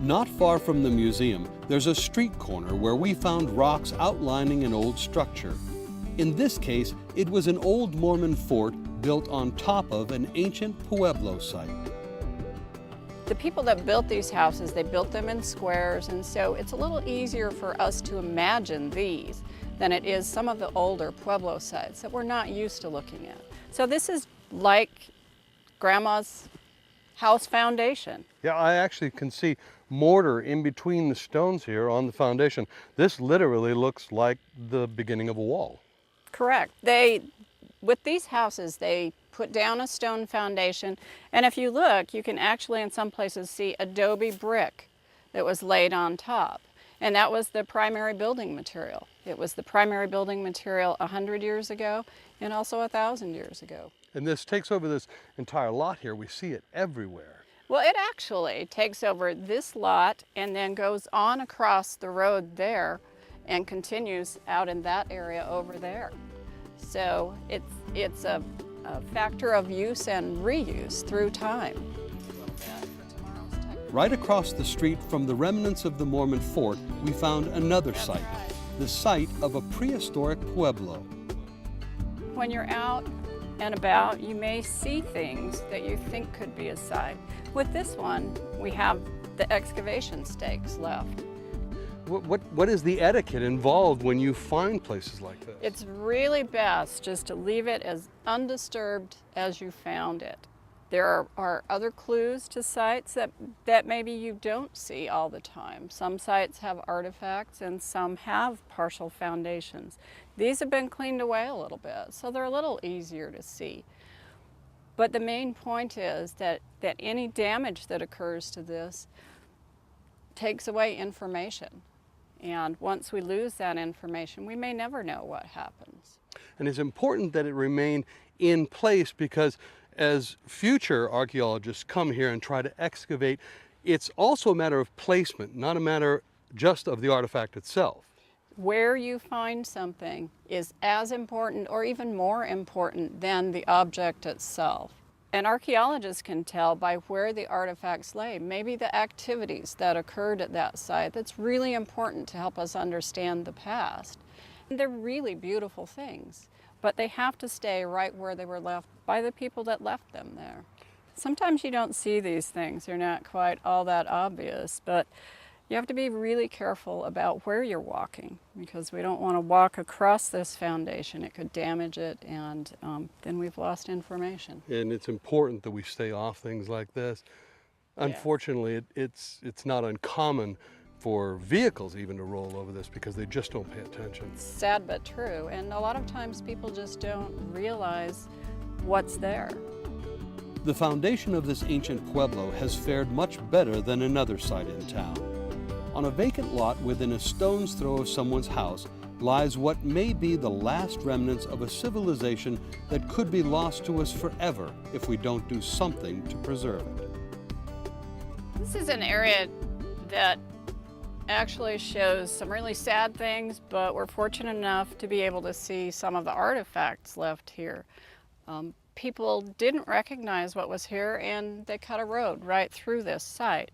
Not far from the museum, there's a street corner where we found rocks outlining an old structure. In this case, it was an old Mormon fort built on top of an ancient Pueblo site. The people that built these houses, they built them in squares, and so it's a little easier for us to imagine these than it is some of the older Pueblo sites that we're not used to looking at. So this is like Grandma's house foundation. Yeah, I actually can see mortar in between the stones here on the foundation. This literally looks like the beginning of a wall. Correct. With these houses, they put down a stone foundation, and if you look, you can actually in some places see adobe brick that was laid on top. And that was the primary building material. It was the primary building material 100 years ago and also 1,000 years ago. And this takes over this entire lot here. We see it everywhere. Well, it actually takes over this lot and then goes on across the road there and continues out in that area over there. So it's a factor of use and reuse through time. Right across the street from the remnants of the Mormon fort, we found another site, the site of a prehistoric Pueblo. When you're out and about, you may see things that you think could be a site. With this one, we have the excavation stakes left. What is the etiquette involved when you find places like this? It's really best just to leave it as undisturbed as you found it. There are other clues to sites that maybe you don't see all the time. Some sites have artifacts and some have partial foundations. These have been cleaned away a little bit, so they're a little easier to see. But the main point is that any damage that occurs to this takes away information. And once we lose that information, we may never know what happens. And it's important that it remain in place because as future archaeologists come here and try to excavate, it's also a matter of placement, not a matter just of the artifact itself. Where you find something is as important or even more important than the object itself. And archaeologists can tell by where the artifacts lay, maybe the activities that occurred at that site. That's really important to help us understand the past. And they're really beautiful things, but they have to stay right where they were left by the people that left them there. Sometimes you don't see these things, they're not quite all that obvious, but you have to be really careful about where you're walking because we don't want to walk across this foundation. It could damage it and then we've lost information. And it's important that we stay off things like this. Unfortunately, it's not uncommon for vehicles even to roll over this because they just don't pay attention. It's sad but true, and a lot of times people just don't realize what's there. The foundation of this ancient Pueblo has fared much better than another site in town. On a vacant lot within a stone's throw of someone's house lies what may be the last remnants of a civilization that could be lost to us forever if we don't do something to preserve it. This is an area that actually shows some really sad things, but we're fortunate enough to be able to see some of the artifacts left here. People didn't recognize what was here and they cut a road right through this site.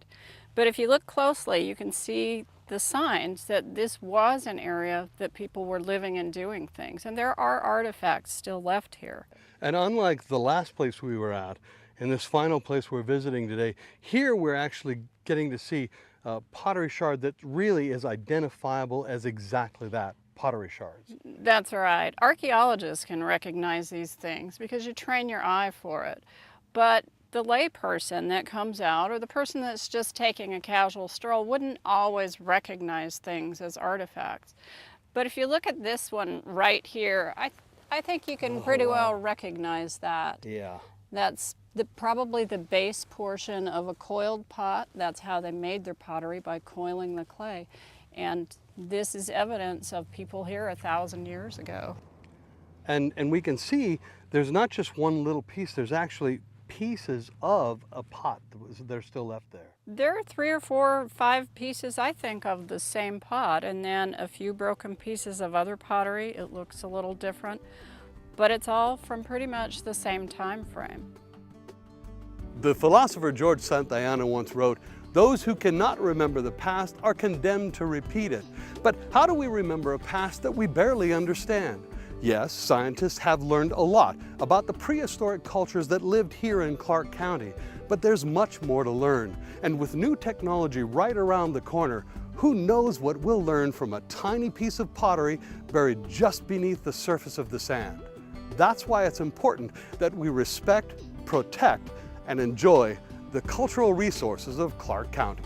But if you look closely, you can see the signs that this was an area that people were living and doing things. And there are artifacts still left here. And unlike the last place we were at, in this final place we're visiting today, here we're actually getting to see a pottery shard that really is identifiable as exactly that, pottery shards. That's right. Archaeologists can recognize these things because you train your eye for it. But the lay person that comes out or the person that's just taking a casual stroll wouldn't always recognize things as artifacts. But if you look at this one right here, I think you can pretty well recognize that. Yeah. That's probably the base portion of a coiled pot. That's how they made their pottery, by coiling the clay. And this is evidence of people here 1,000 years ago. And we can see there's not just one little piece, there's actually pieces of a pot that are still left there. There are 3 or 4 or 5 pieces, I think, of the same pot, and then a few broken pieces of other pottery. It looks a little different, but it's all from pretty much the same time frame. The philosopher George Santayana once wrote, Those who cannot remember the past are condemned to repeat it. But how do we remember a past that we barely understand? Yes, scientists have learned a lot about the prehistoric cultures that lived here in Clark County, but there's much more to learn. And with new technology right around the corner, who knows what we'll learn from a tiny piece of pottery buried just beneath the surface of the sand. That's why it's important that we respect, protect, and enjoy the cultural resources of Clark County.